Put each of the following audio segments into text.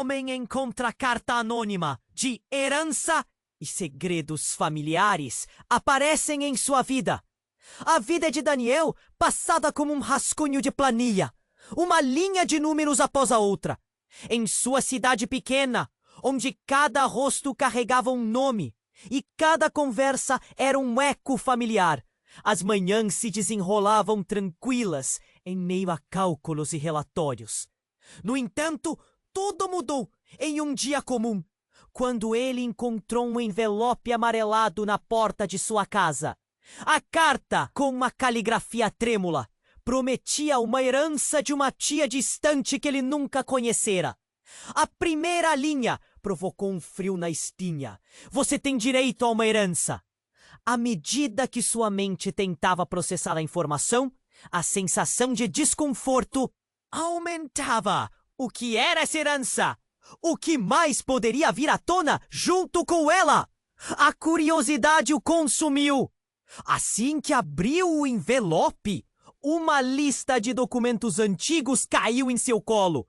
homem encontra carta anônima de herança e segredos familiares aparecem em sua vida. A vida de Daniel passada como um rascunho de planilha, uma linha de números após a outra. Em sua cidade pequena, onde cada rosto carregava um nome e cada conversa era um eco familiar, as manhãs se desenrolavam tranquilas em meio a cálculos e relatórios. No entanto, tudo mudou em um dia comum, quando ele encontrou um envelope amarelado na porta de sua casa. A carta, com uma caligrafia trêmula, prometia uma herança de uma tia distante que ele nunca conhecera. A primeira linha provocou um frio na espinha. Você tem direito a uma herança. À medida que sua mente tentava processar a informação, a sensação de desconforto aumentava. O que era essa herança? O que mais poderia vir à tona junto com ela? A curiosidade o consumiu. Assim que abriu o envelope, uma lista de documentos antigos caiu em seu colo,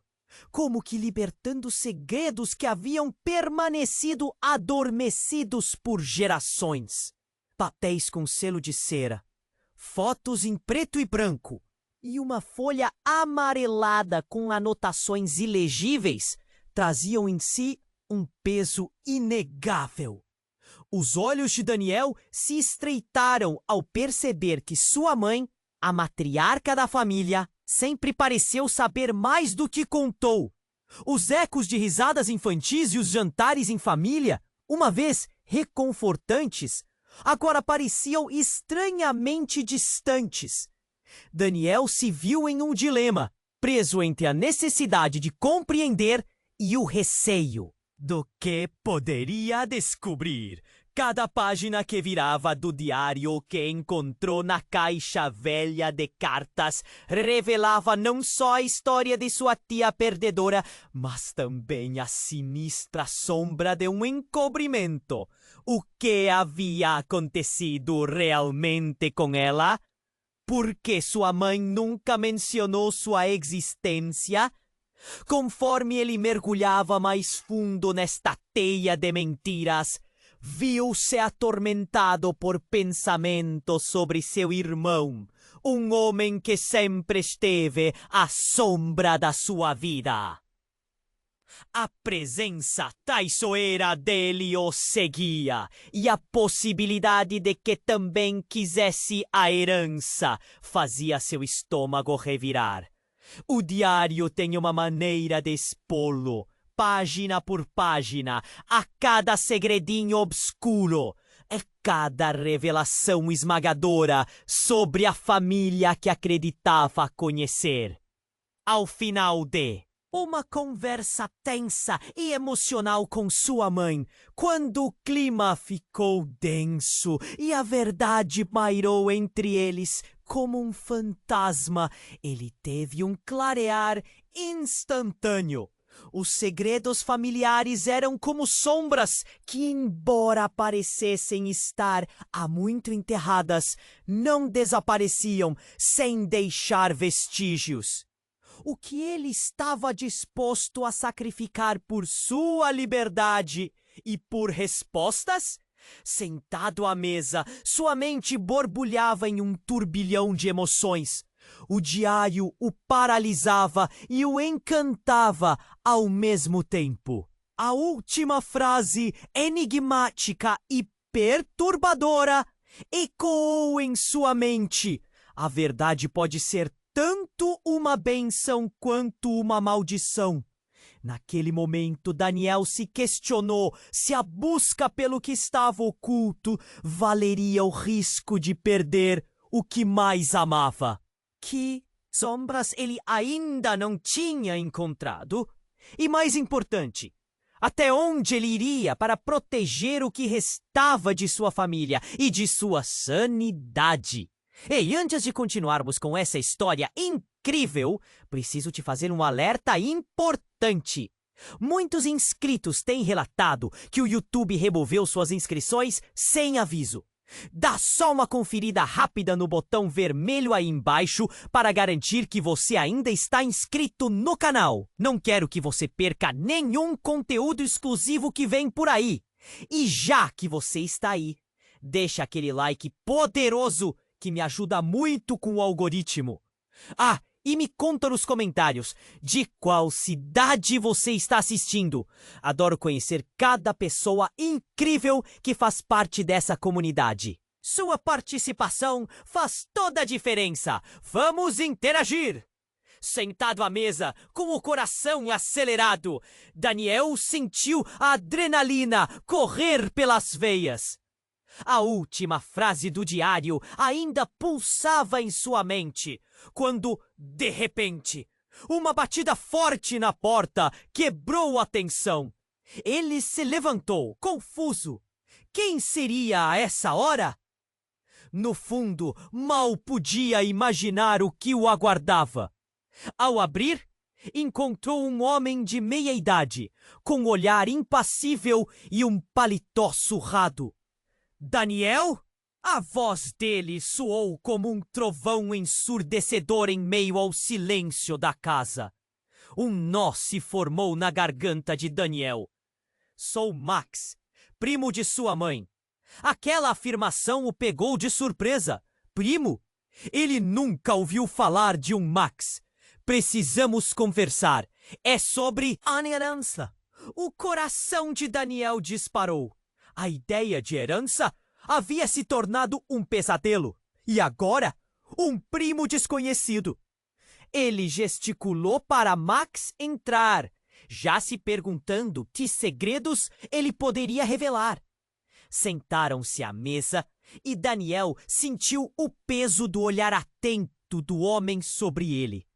como que libertando segredos que haviam permanecido adormecidos por gerações. Papéis com selo de cera, fotos em preto e branco e uma folha amarelada com anotações ilegíveis traziam em si um peso inegável. Os olhos de Daniel se estreitaram ao perceber que sua mãe, a matriarca da família, sempre pareceu saber mais do que contou. Os ecos de risadas infantis e os jantares em família, uma vez reconfortantes, agora pareciam estranhamente distantes. Daniel se viu em um dilema, preso entre a necessidade de compreender e o receio do que poderia descobrir. Cada página que virava do diário que encontrou na caixa velha de cartas revelava não só a história de sua tia perdedora, mas também a sinistra sombra de um encobrimento. O que havia acontecido realmente com ela? Por que sua mãe nunca mencionou sua existência? Conforme ele mergulhava mais fundo nesta teia de mentiras, viu-se atormentado por pensamentos sobre seu irmão, um homem que sempre esteve à sombra da sua vida. A presença traiçoeira dele o seguia, e a possibilidade de que também quisesse a herança fazia seu estômago revirar. O diário tem uma maneira de expô-lo, página por página, a cada segredinho obscuro, é cada revelação esmagadora sobre a família que acreditava conhecer. Ao final de uma conversa tensa e emocional com sua mãe, quando o clima ficou denso e a verdade pairou entre eles como um fantasma, ele teve um clarear instantâneo. Os segredos familiares eram como sombras que, embora parecessem estar há muito enterradas, não desapareciam sem deixar vestígios. O que ele estava disposto a sacrificar por sua liberdade e por respostas? Sentado à mesa, sua mente borbulhava em um turbilhão de emoções. O diário o paralisava e o encantava ao mesmo tempo. A última frase, enigmática e perturbadora, ecoou em sua mente. A verdade pode ser tanto uma bênção quanto uma maldição. Naquele momento, Daniel se questionou se a busca pelo que estava oculto valeria o risco de perder o que mais amava. Que sombras ele ainda não tinha encontrado? E mais importante, até onde ele iria para proteger o que restava de sua família e de sua sanidade? E antes de continuarmos com essa história incrível, preciso te fazer um alerta importante. Muitos inscritos têm relatado que o YouTube removeu suas inscrições sem aviso. Dá só uma conferida rápida no botão vermelho aí embaixo para garantir que você ainda está inscrito no canal. Não quero que você perca nenhum conteúdo exclusivo que vem por aí. E já que você está aí, deixa aquele like poderoso que me ajuda muito com o algoritmo. Ah, e me conta nos comentários de qual cidade você está assistindo. Adoro conhecer cada pessoa incrível que faz parte dessa comunidade. Sua participação faz toda a diferença. Vamos interagir! Sentado à mesa, com o coração acelerado, Daniel sentiu a adrenalina correr pelas veias. A última frase do diário ainda pulsava em sua mente, quando, de repente, uma batida forte na porta quebrou a tensão. Ele se levantou, confuso. Quem seria a essa hora? No fundo, mal podia imaginar o que o aguardava. Ao abrir, encontrou um homem de meia-idade, com um olhar impassível e um paletó surrado. Daniel? A voz dele soou como um trovão ensurdecedor em meio ao silêncio da casa. Um nó se formou na garganta de Daniel. Sou Max, primo de sua mãe. Aquela afirmação o pegou de surpresa. Primo? Ele nunca ouviu falar de um Max. Precisamos conversar. É sobre a herança. O coração de Daniel disparou. A ideia de herança havia se tornado um pesadelo. E agora, um primo desconhecido. Ele gesticulou para Max entrar, já se perguntando que segredos ele poderia revelar. Sentaram-se à mesa e Daniel sentiu o peso do olhar atento do homem sobre ele.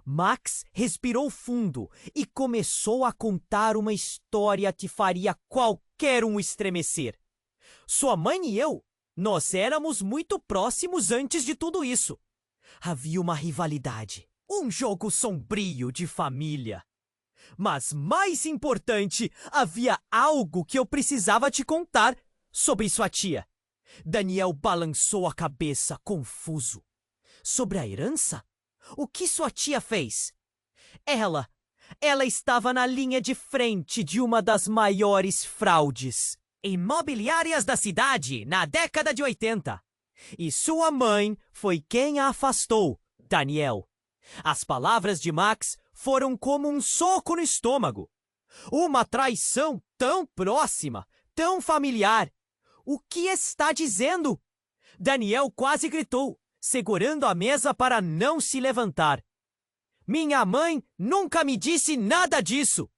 Max respirou fundo e começou a contar uma história que faria qualquer um estremecer. Sua mãe e eu, nós éramos muito próximos antes de tudo isso. Havia uma rivalidade, um jogo sombrio de família. Mas mais importante, havia algo que eu precisava te contar sobre sua tia. Daniel balançou a cabeça, confuso. Sobre a herança? O que sua tia fez? Ela estava na linha de frente de uma das maiores fraudes imobiliárias da cidade na década de 80. E sua mãe foi quem a afastou, Daniel. As palavras de Max foram como um soco no estômago. Uma traição tão próxima, tão familiar. O que está dizendo? Daniel quase gritou, segurando a mesa para não se levantar. Minha mãe nunca me disse nada disso.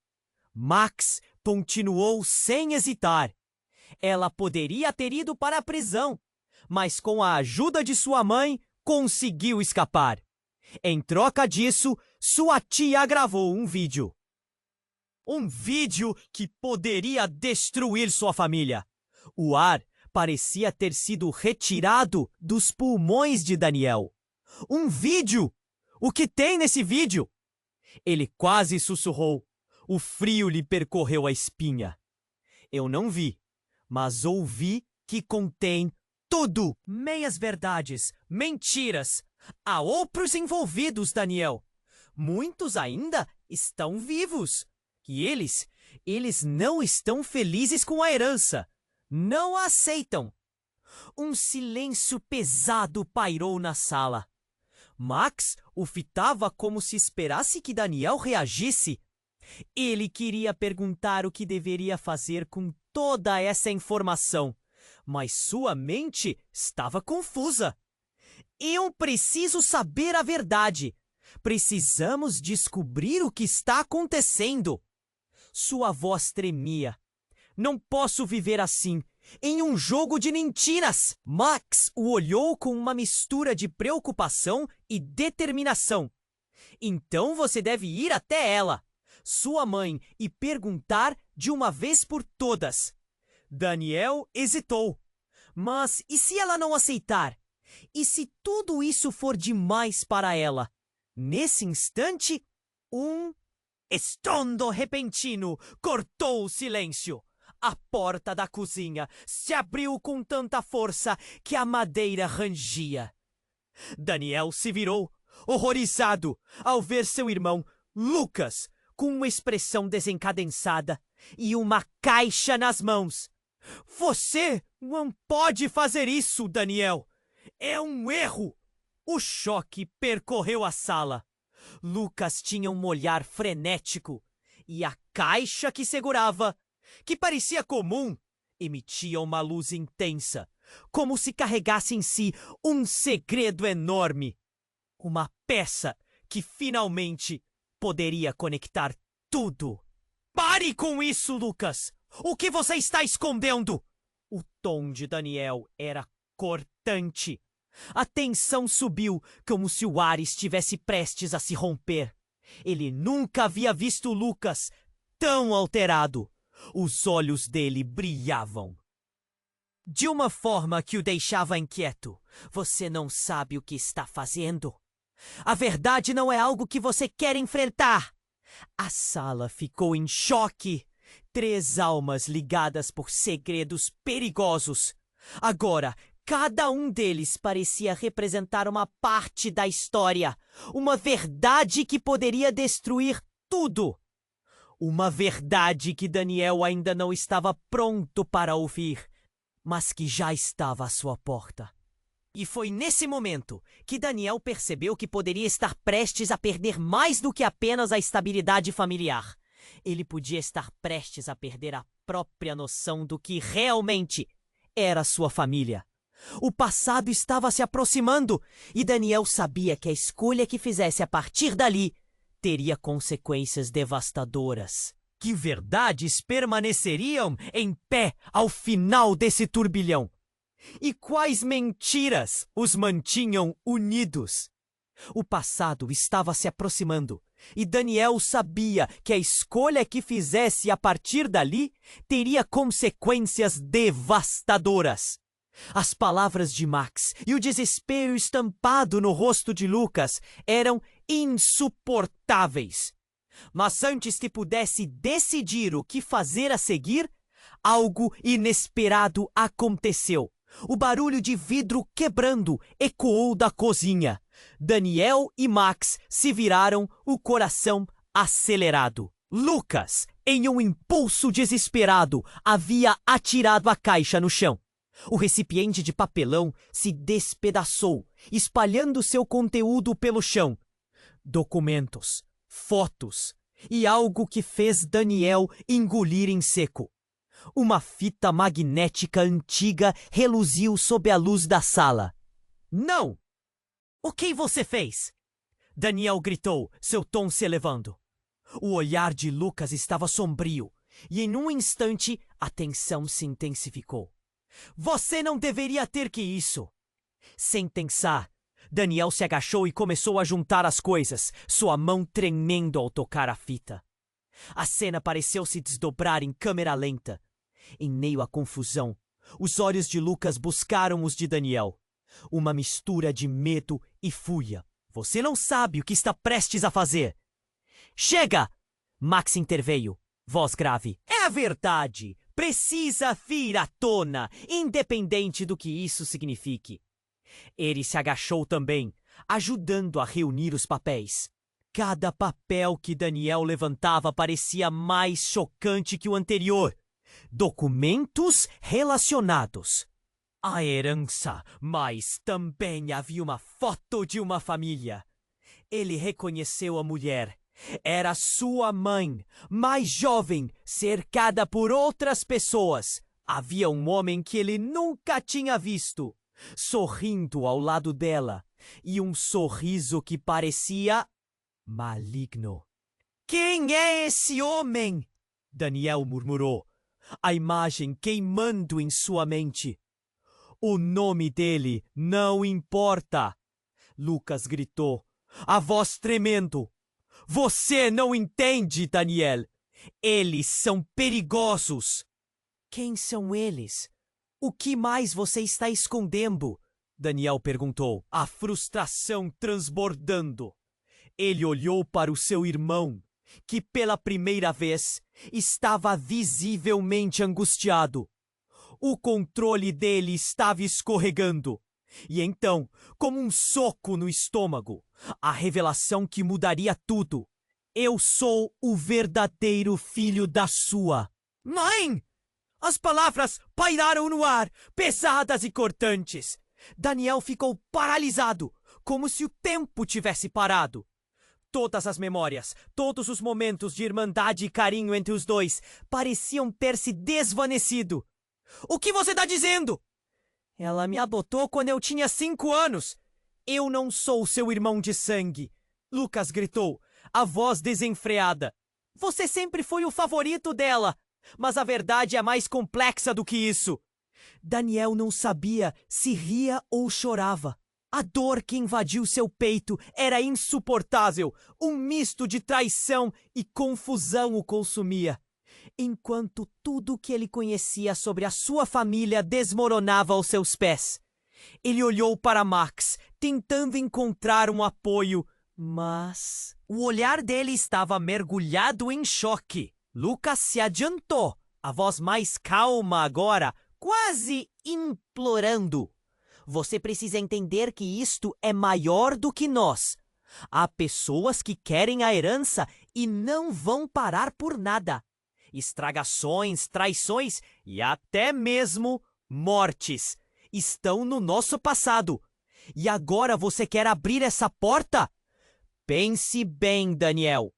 Max continuou sem hesitar. Ela poderia ter ido para a prisão, mas com a ajuda de sua mãe, conseguiu escapar. Em troca disso, sua tia gravou um vídeo. Um vídeo que poderia destruir sua família. O ar parecia ter sido retirado dos pulmões de Daniel. Um vídeo! O que tem nesse vídeo? Ele quase sussurrou. O frio lhe percorreu a espinha. Eu não vi, mas ouvi que contém tudo. Meias verdades, mentiras. Há outros envolvidos, Daniel. Muitos ainda estão vivos. E eles não estão felizes com a herança. Não a aceitam. Um silêncio pesado pairou na sala. Max o fitava como se esperasse que Daniel reagisse. Ele queria perguntar o que deveria fazer com toda essa informação, mas sua mente estava confusa. Eu preciso saber a verdade. Precisamos descobrir o que está acontecendo. Sua voz tremia. Não posso viver assim, em um jogo de mentiras. Max o olhou com uma mistura de preocupação e determinação. Então você deve ir até ela, sua mãe, e perguntar de uma vez por todas. Daniel hesitou. Mas e se ela não aceitar? E se tudo isso for demais para ela? Nesse instante, um estrondo repentino cortou o silêncio. A porta da cozinha se abriu com tanta força que a madeira rangia. Daniel se virou, horrorizado, ao ver seu irmão, Lucas, com uma expressão desencadenciada e uma caixa nas mãos. Você não pode fazer isso, Daniel! É um erro! O choque percorreu a sala. Lucas tinha um olhar frenético e a caixa que segurava, que parecia comum, emitia uma luz intensa, como se carregasse em si um segredo enorme. Uma peça que finalmente poderia conectar tudo. Pare com isso, Lucas! O que você está escondendo? O tom de Daniel era cortante. A tensão subiu como se o ar estivesse prestes a se romper. Ele nunca havia visto Lucas tão alterado. Os olhos dele brilhavam de uma forma que o deixava inquieto. Você não sabe o que está fazendo. A verdade não é algo que você quer enfrentar. A sala ficou em choque. 3 almas ligadas por segredos perigosos. Agora, cada um deles parecia representar uma parte da história. Uma verdade que poderia destruir tudo. Uma verdade que Daniel ainda não estava pronto para ouvir, mas que já estava à sua porta. E foi nesse momento que Daniel percebeu que poderia estar prestes a perder mais do que apenas a estabilidade familiar. Ele podia estar prestes a perder a própria noção do que realmente era sua família. O passado estava se aproximando e Daniel sabia que a escolha que fizesse a partir dali teria consequências devastadoras. Que verdades permaneceriam em pé ao final desse turbilhão? E quais mentiras os mantinham unidos? O passado estava se aproximando e Daniel sabia que a escolha que fizesse a partir dali teria consequências devastadoras. As palavras de Max e o desespero estampado no rosto de Lucas eram insuportáveis. Mas antes que pudesse decidir o que fazer a seguir, algo inesperado aconteceu. O barulho de vidro quebrando ecoou da cozinha. Daniel e Max se viraram, o coração acelerado. Lucas, em um impulso desesperado, havia atirado a caixa no chão. O recipiente de papelão se despedaçou, espalhando seu conteúdo pelo chão. Documentos, fotos e algo que fez Daniel engolir em seco. Uma fita magnética antiga reluziu sob a luz da sala. Não! O que você fez? Daniel gritou, seu tom se elevando. O olhar de Lucas estava sombrio e em um instante a tensão se intensificou. Você não deveria ter que isso. Sem pensar, Daniel se agachou e começou a juntar as coisas, sua mão tremendo ao tocar a fita. A cena pareceu se desdobrar em câmera lenta. Em meio à confusão, os olhos de Lucas buscaram os de Daniel. Uma mistura de medo e fúria. Você não sabe o que está prestes a fazer. Chega! Max interveio, voz grave. É a verdade. Precisa vir à tona, independente do que isso signifique. Ele se agachou também, ajudando a reunir os papéis. Cada papel que Daniel levantava parecia mais chocante que o anterior. Documentos relacionados. A herança, mas também havia uma foto de uma família. Ele reconheceu a mulher. Era sua mãe, mais jovem, cercada por outras pessoas. Havia um homem que ele nunca tinha visto, sorrindo ao lado dela, e um sorriso que parecia maligno. Quem é esse homem? Daniel murmurou, a imagem queimando em sua mente. O nome dele não importa, Lucas gritou, a voz tremendo. Você não entende, Daniel. Eles são perigosos. Quem são eles? O que mais você está escondendo? Daniel perguntou, a frustração transbordando. Ele olhou para o seu irmão, que pela primeira vez estava visivelmente angustiado. O controle dele estava escorregando. E então, como um soco no estômago, a revelação que mudaria tudo. Eu sou o verdadeiro filho da sua. Mãe! As palavras pairaram no ar, pesadas e cortantes. Daniel ficou paralisado, como se o tempo tivesse parado. Todas as memórias, todos os momentos de irmandade e carinho entre os dois pareciam ter se desvanecido. O que você está dizendo? Ela me adotou quando eu tinha 5 anos. Eu não sou seu irmão de sangue. Lucas gritou, a voz desenfreada. Você sempre foi o favorito dela. Mas a verdade é mais complexa do que isso. Daniel não sabia se ria ou chorava. A dor que invadiu seu peito era insuportável. Um misto de traição e confusão o consumia. Enquanto tudo que ele conhecia sobre a sua família desmoronava aos seus pés. Ele olhou para Max, tentando encontrar um apoio, mas o olhar dele estava mergulhado em choque. Lucas se adiantou, a voz mais calma agora, quase implorando. Você precisa entender que isto é maior do que nós. Há pessoas que querem a herança e não vão parar por nada. Estragações, traições e até mesmo mortes estão no nosso passado. E agora você quer abrir essa porta? Pense bem, Daniel.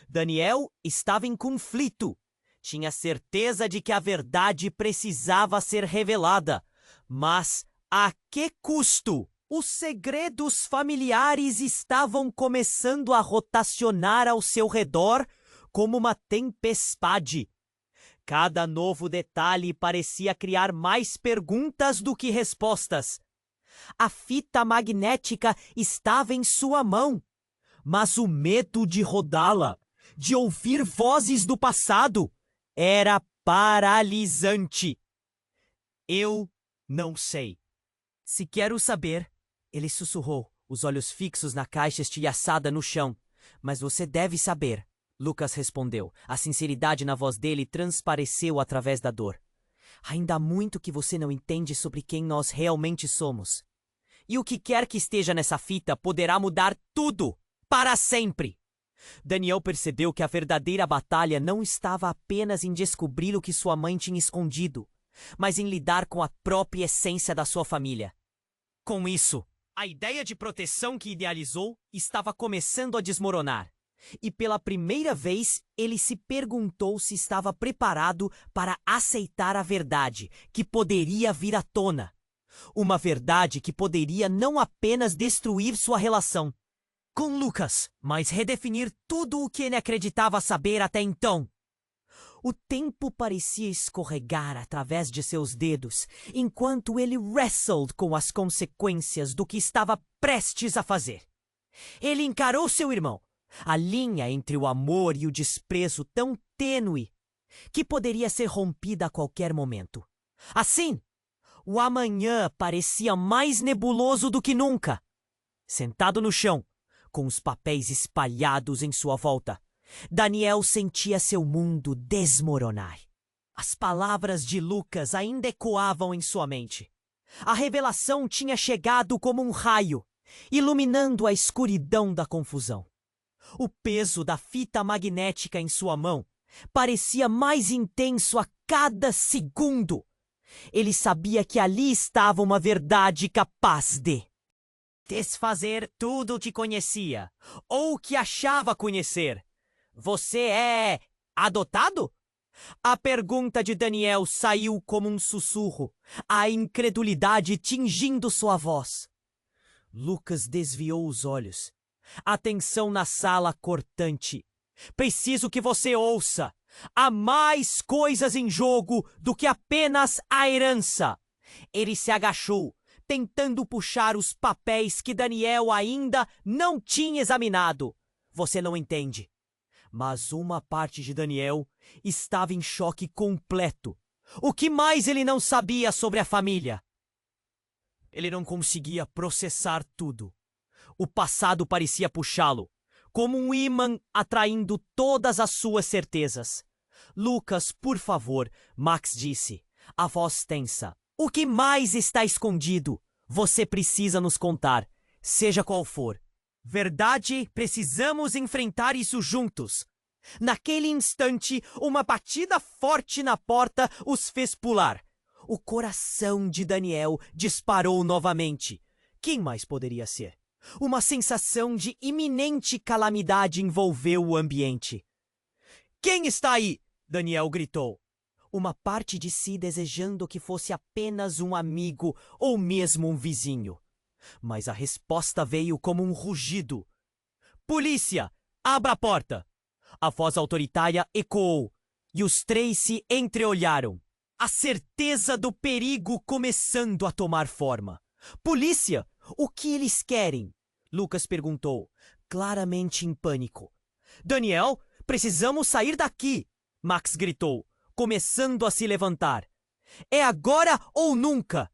Daniel estava em conflito. Tinha certeza de que a verdade precisava ser revelada. Mas a que custo? Os segredos familiares estavam começando a rotacionar ao seu redor como uma tempestade. Cada novo detalhe parecia criar mais perguntas do que respostas. A fita magnética estava em sua mão, mas o medo de rodá-la, de ouvir vozes do passado, era paralisante. Eu não sei. Se quero saber, ele sussurrou, os olhos fixos na caixa estilhaçada no chão. Mas você deve saber. Lucas respondeu. A sinceridade na voz dele transpareceu através da dor. Ainda há muito que você não entende sobre quem nós realmente somos. E o que quer que esteja nessa fita poderá mudar tudo, para sempre. Daniel percebeu que a verdadeira batalha não estava apenas em descobrir o que sua mãe tinha escondido, mas em lidar com a própria essência da sua família. Com isso, a ideia de proteção que idealizou estava começando a desmoronar. E pela primeira vez, ele se perguntou se estava preparado para aceitar a verdade que poderia vir à tona. Uma verdade que poderia não apenas destruir sua relação com Lucas, mas redefinir tudo o que ele acreditava saber até então. O tempo parecia escorregar através de seus dedos, enquanto ele wrestled com as consequências do que estava prestes a fazer. Ele encarou seu irmão. A linha entre o amor e o desprezo tão tênue que poderia ser rompida a qualquer momento. Assim, o amanhã parecia mais nebuloso do que nunca. Sentado no chão, com os papéis espalhados em sua volta, Daniel sentia seu mundo desmoronar. As palavras de Lucas ainda ecoavam em sua mente. A revelação tinha chegado como um raio, iluminando a escuridão da confusão. O peso da fita magnética em sua mão parecia mais intenso a cada segundo. Ele sabia que ali estava uma verdade capaz de desfazer tudo o que conhecia, ou que achava conhecer. Você é adotado? A pergunta de Daniel saiu como um sussurro, a incredulidade tingindo sua voz. Lucas desviou os olhos. A tensão na sala cortante. Preciso que você ouça. Há mais coisas em jogo do que apenas a herança. Ele se agachou, tentando puxar os papéis que Daniel ainda não tinha examinado. Você não entende. Mas uma parte de Daniel estava em choque completo. O que mais ele não sabia sobre a família? Ele não conseguia processar tudo. O passado parecia puxá-lo, como um ímã atraindo todas as suas certezas. Lucas, por favor, Max disse, a voz tensa. O que mais está escondido? Você precisa nos contar, seja qual for. Verdade, precisamos enfrentar isso juntos. Naquele instante, uma batida forte na porta os fez pular. O coração de Daniel disparou novamente. Quem mais poderia ser? Uma sensação de iminente calamidade envolveu o ambiente. Quem está aí? Daniel gritou. Uma parte de si desejando que fosse apenas um amigo ou mesmo um vizinho. Mas a resposta veio como um rugido. Polícia! Abra a porta! A voz autoritária ecoou, e os três se entreolharam. A certeza do perigo começando a tomar forma. Polícia! O que eles querem? Lucas perguntou, claramente em pânico. Daniel, precisamos sair daqui! Max gritou, começando a se levantar. É agora ou nunca!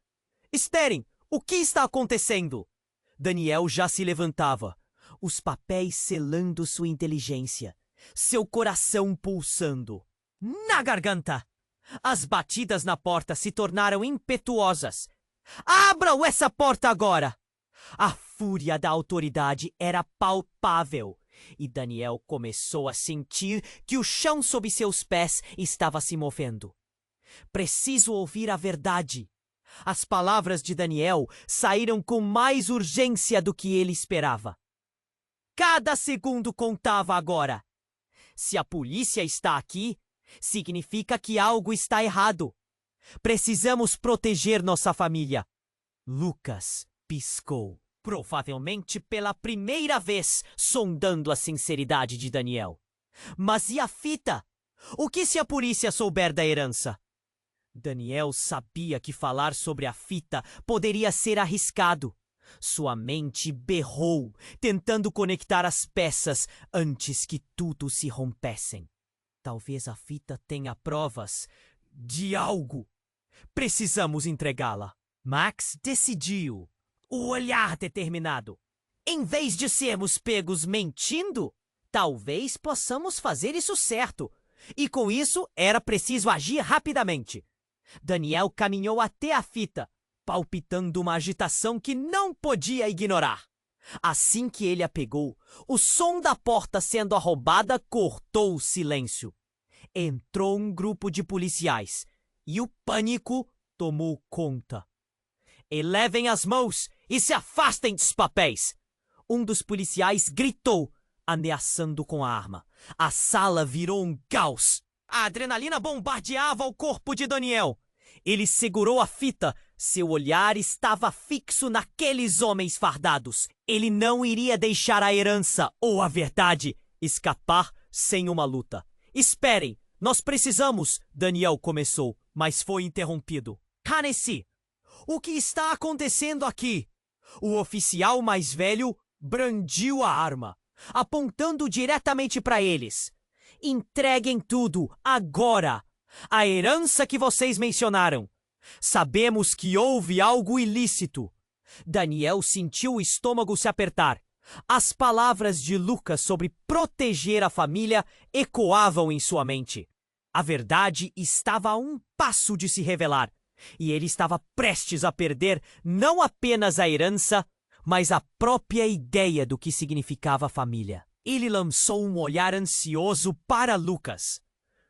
Esperem! O que está acontecendo? Daniel já se levantava, os papéis selando sua inteligência, seu coração pulsando. Na garganta! As batidas na porta se tornaram impetuosas. Abram essa porta agora! A fúria da autoridade era palpável, e Daniel começou a sentir que o chão sob seus pés estava se movendo. Preciso ouvir a verdade. As palavras de Daniel saíram com mais urgência do que ele esperava. Cada segundo contava agora. Se a polícia está aqui, significa que algo está errado. Precisamos proteger nossa família. Lucas piscou, provavelmente pela primeira vez, sondando a sinceridade de Daniel. Mas e a fita? O que se a polícia souber da herança? Daniel sabia que falar sobre a fita poderia ser arriscado. Sua mente berrou, tentando conectar as peças antes que tudo se rompessem. Talvez a fita tenha provas de algo. Precisamos entregá-la. Max decidiu, o olhar determinado. Em vez de sermos pegos mentindo, talvez possamos fazer isso certo. E com isso, era preciso agir rapidamente. Daniel caminhou até a fita, palpitando uma agitação que não podia ignorar. Assim que ele a pegou, o som da porta sendo arrombada cortou o silêncio. Entrou um grupo de policiais e o pânico tomou conta. Elevem as mãos e se afastem dos papéis! Um dos policiais gritou, ameaçando com a arma. A sala virou um caos. A adrenalina bombardeava o corpo de Daniel. Ele segurou a fita. Seu olhar estava fixo naqueles homens fardados. Ele não iria deixar a herança ou a verdade escapar sem uma luta. Esperem, nós precisamos, Daniel começou, mas foi interrompido. Cale-se! O que está acontecendo aqui? O oficial mais velho brandiu a arma, apontando diretamente para eles. Entreguem tudo, agora! A herança que vocês mencionaram. Sabemos que houve algo ilícito. Daniel sentiu o estômago se apertar. As palavras de Lucas sobre proteger a família ecoavam em sua mente. A verdade estava a um passo de se revelar. E ele estava prestes a perder não apenas a herança, mas a própria ideia do que significava a família. Ele lançou um olhar ansioso para Lucas.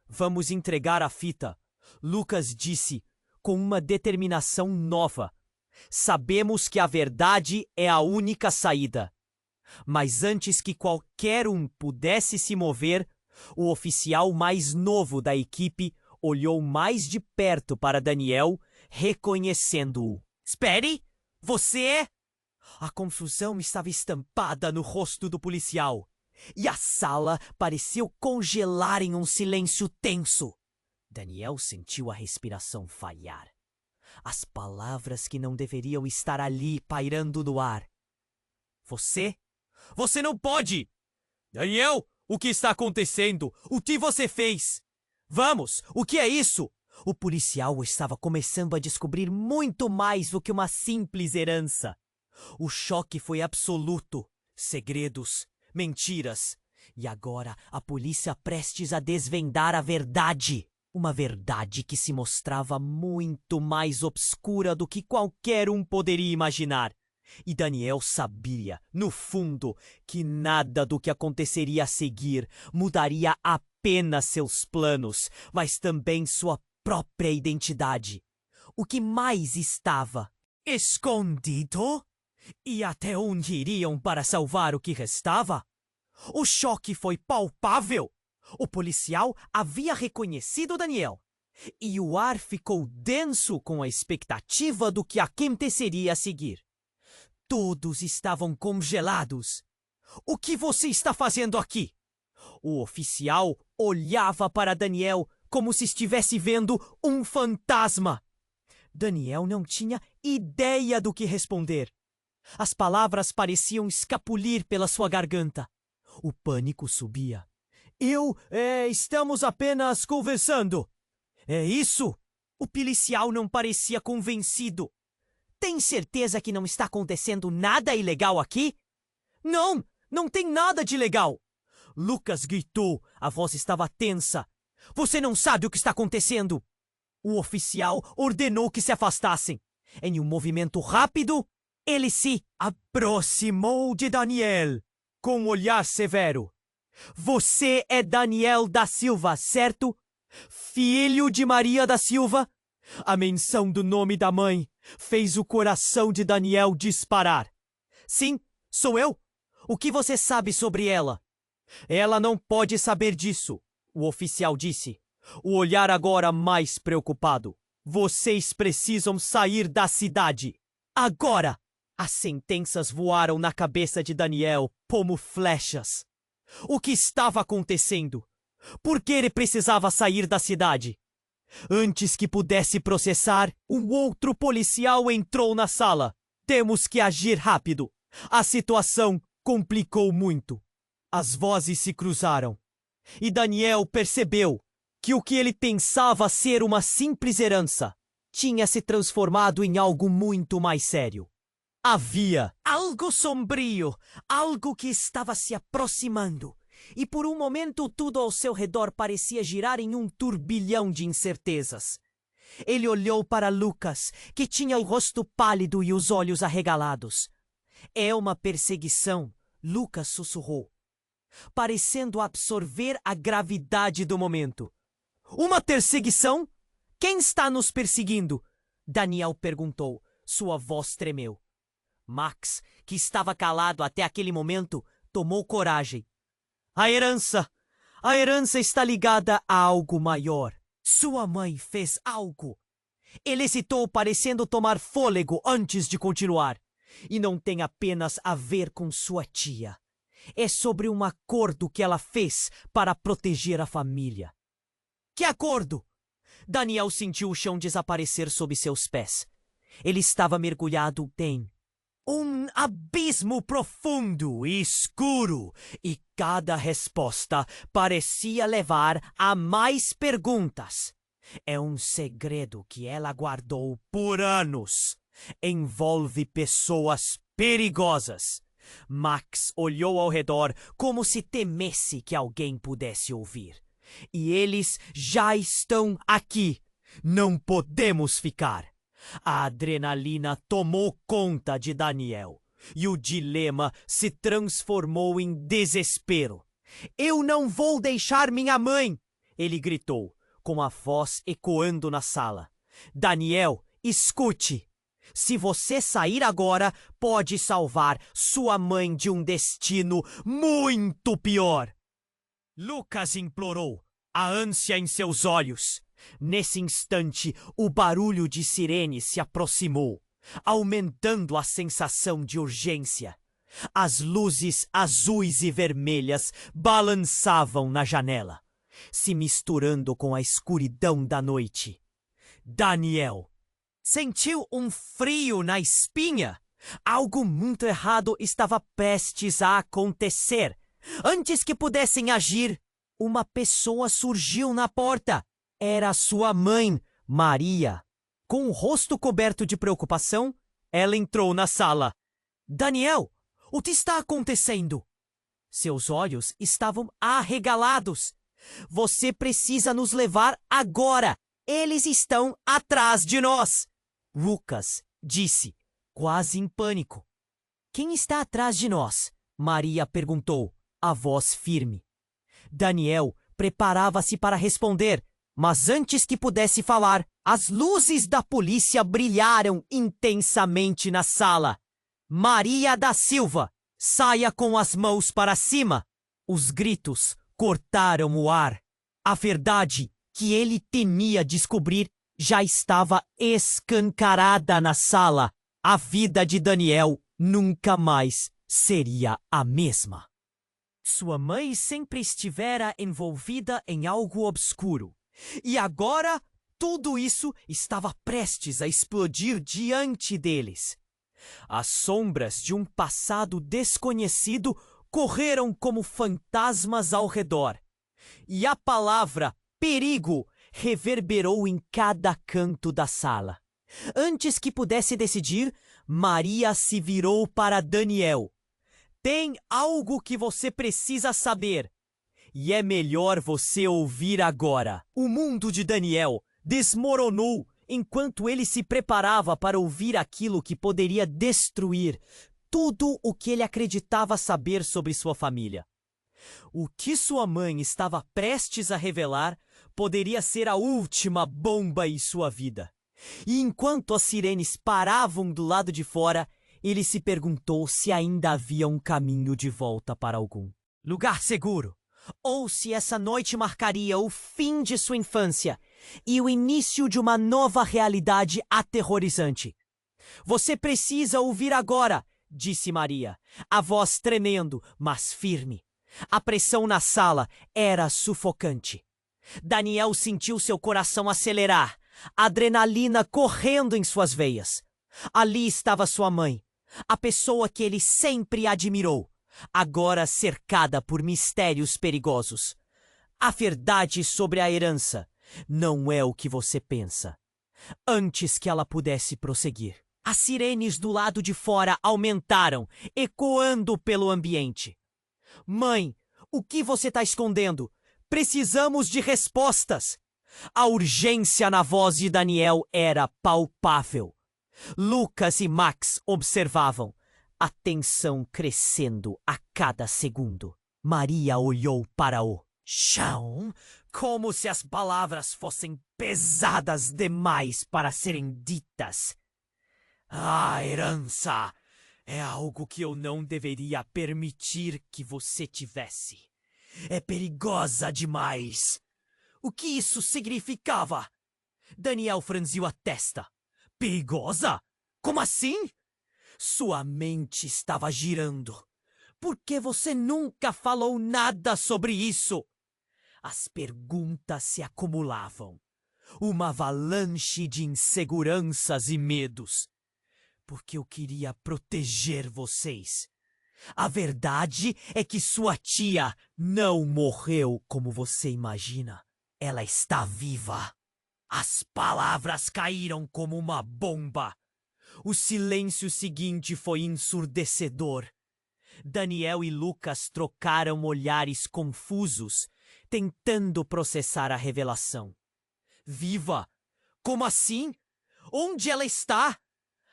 Vamos entregar a fita, Lucas disse, com uma determinação nova. Sabemos que a verdade é a única saída. Mas antes que qualquer um pudesse se mover, o oficial mais novo da equipe olhou mais de perto para Daniel, reconhecendo-o. Espere! Você é... A confusão estava estampada no rosto do policial. E a sala pareceu congelar em um silêncio tenso. Daniel sentiu a respiração falhar. As palavras que não deveriam estar ali pairando no ar. Você? Você não pode! Daniel, o que está acontecendo? O que você fez? Vamos, o que é isso? O policial estava começando a descobrir muito mais do que uma simples herança. O choque foi absoluto. Segredos, mentiras E agora a polícia prestes a desvendar a verdade. Uma verdade que se mostrava muito mais obscura do que qualquer um poderia imaginar. E Daniel sabia, no fundo, que nada do que aconteceria a seguir mudaria apenas seus planos, mas também sua própria identidade. O que mais estava escondido? E até onde iriam para salvar o que restava? O choque foi palpável. O policial havia reconhecido Daniel. E o ar ficou denso com a expectativa do que aconteceria a seguir. Todos estavam congelados. O que você está fazendo aqui? O oficial olhava para Daniel como se estivesse vendo um fantasma. Daniel não tinha ideia do que responder. As palavras pareciam escapulir pela sua garganta. O pânico subia. Estamos apenas conversando. É isso? O policial não parecia convencido. Tem certeza que não está acontecendo nada ilegal aqui? Não, não tem nada de ilegal. Lucas gritou, a voz estava tensa. Você não sabe o que está acontecendo. O oficial ordenou que se afastassem. Em um movimento rápido, ele se aproximou de Daniel, com um olhar severo. Você é Daniel da Silva, certo? Filho de Maria da Silva? A menção do nome da mãe fez o coração de Daniel disparar. Sim, sou eu. O que você sabe sobre ela? Ela não pode saber disso, o oficial disse, o olhar agora mais preocupado. Vocês precisam sair da cidade. Agora! As sentenças voaram na cabeça de Daniel como flechas. O que estava acontecendo? Por que ele precisava sair da cidade? Antes que pudesse processar, um outro policial entrou na sala. Temos que agir rápido. A situação complicou muito. As vozes se cruzaram. E Daniel percebeu que o que ele pensava ser uma simples herança tinha se transformado em algo muito mais sério. Havia algo sombrio, algo que estava se aproximando. E por um momento tudo ao seu redor parecia girar em um turbilhão de incertezas. Ele olhou para Lucas, que tinha o rosto pálido e os olhos arregalados. É uma perseguição, Lucas sussurrou, parecendo absorver a gravidade do momento. Uma perseguição? Quem está nos perseguindo? Daniel perguntou. Sua voz tremeu. Max, que estava calado até aquele momento, tomou coragem. A herança! A herança está ligada a algo maior. Sua mãe fez algo. Ele hesitou, parecendo tomar fôlego antes de continuar. E não tem apenas a ver com sua tia. É sobre um acordo que ela fez para proteger a família. Que acordo? Daniel sentiu o chão desaparecer sob seus pés. Ele estava mergulhado em um abismo profundo e escuro, e cada resposta parecia levar a mais perguntas. É um segredo que ela guardou por anos. Envolve pessoas perigosas. Max olhou ao redor como se temesse que alguém pudesse ouvir. E eles já estão aqui. Não podemos ficar. A adrenalina tomou conta de Daniel e o dilema se transformou em desespero. Eu não vou deixar minha mãe! Ele gritou, com a voz ecoando na sala. Daniel, escute! Se você sair agora, pode salvar sua mãe de um destino muito pior. Lucas implorou, a ânsia em seus olhos. Nesse instante, o barulho de sirene se aproximou, aumentando a sensação de urgência. As luzes azuis e vermelhas balançavam na janela, se misturando com a escuridão da noite. Daniel sentiu um frio na espinha. Algo muito errado estava prestes a acontecer. Antes que pudessem agir, uma pessoa surgiu na porta. Era sua mãe, Maria. Com o rosto coberto de preocupação, ela entrou na sala. Daniel, o que está acontecendo? Seus olhos estavam arregalados. Você precisa nos levar agora. Eles estão atrás de nós. Lucas disse, quase em pânico. Quem está atrás de nós? Maria perguntou, a voz firme. Daniel preparava-se para responder, mas antes que pudesse falar, as luzes da polícia brilharam intensamente na sala. Maria da Silva, saia com as mãos para cima! Os gritos cortaram o ar. A verdade que ele temia descobrir já estava escancarada na sala. A vida de Daniel nunca mais seria a mesma. Sua mãe sempre estivera envolvida em algo obscuro. E agora, tudo isso estava prestes a explodir diante deles. As sombras de um passado desconhecido correram como fantasmas ao redor. E a palavra perigo reverberou em cada canto da sala. Antes que pudesse decidir, Maria se virou para Daniel. Tem algo que você precisa saber. E é melhor você ouvir agora. O mundo de Daniel desmoronou enquanto ele se preparava para ouvir aquilo que poderia destruir tudo o que ele acreditava saber sobre sua família. O que sua mãe estava prestes a revelar poderia ser a última bomba em sua vida. E enquanto as sirenes paravam do lado de fora, ele se perguntou se ainda havia um caminho de volta para algum lugar seguro, ou se essa noite marcaria o fim de sua infância e o início de uma nova realidade aterrorizante. Você precisa ouvir agora, disse Maria, a voz tremendo, mas firme. A pressão na sala era sufocante. Daniel sentiu seu coração acelerar, adrenalina correndo em suas veias. Ali estava sua mãe, a pessoa que ele sempre admirou, agora cercada por mistérios perigosos. A verdade sobre a herança não é o que você pensa. Antes que ela pudesse prosseguir, as sirenes do lado de fora aumentaram, ecoando pelo ambiente. Mãe, o que você está escondendo? Precisamos de respostas! A urgência na voz de Daniel era palpável. Lucas e Max observavam, a tensão crescendo a cada segundo. Maria olhou para o chão, como se as palavras fossem pesadas demais para serem ditas. A herança é algo que eu não deveria permitir que você tivesse. É perigosa demais. O que isso significava? Daniel franziu a testa. Perigosa? Como assim? Sua mente estava girando. Por que você nunca falou nada sobre isso? As perguntas se acumulavam. Uma avalanche de inseguranças e medos. Porque eu queria proteger vocês. A verdade é que sua tia não morreu como você imagina. Ela está viva. As palavras caíram como uma bomba. O silêncio seguinte foi ensurdecedor. Daniel e Lucas trocaram olhares confusos, tentando processar a revelação. Viva? Como assim? Onde ela está?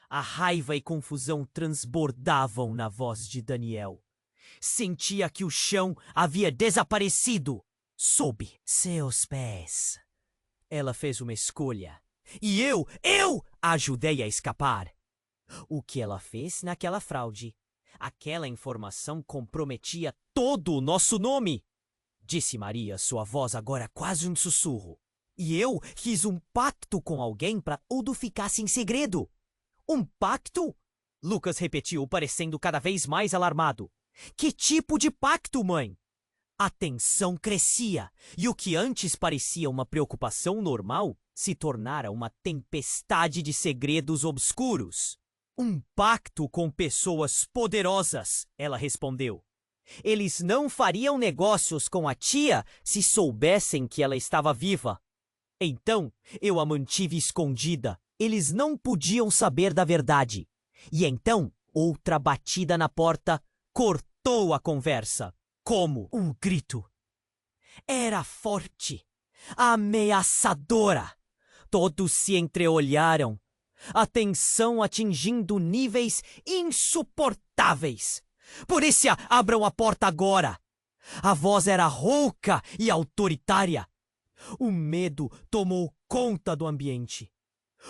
A raiva e confusão transbordavam na voz de Daniel. Sentia que o chão havia desaparecido sob seus pés. Ela fez uma escolha. E eu a ajudei a escapar. O que ela fez naquela fraude? Aquela informação comprometia todo o nosso nome, disse Maria, sua voz agora quase um sussurro. E eu fiz um pacto com alguém para tudo ficasse em segredo. Um pacto? Lucas repetiu, parecendo cada vez mais alarmado. Que tipo de pacto, mãe? A tensão crescia, e o que antes parecia uma preocupação normal se tornara uma tempestade de segredos obscuros. Um pacto com pessoas poderosas, ela respondeu. Eles não fariam negócios com a tia se soubessem que ela estava viva. Então, eu a mantive escondida. Eles não podiam saber da verdade. E então, outra batida na porta cortou a conversa. como um grito. Era forte, ameaçadora. Todos se entreolharam, a tensão atingindo níveis insuportáveis. Polícia, abram a porta agora! A voz era rouca e autoritária. O medo tomou conta do ambiente.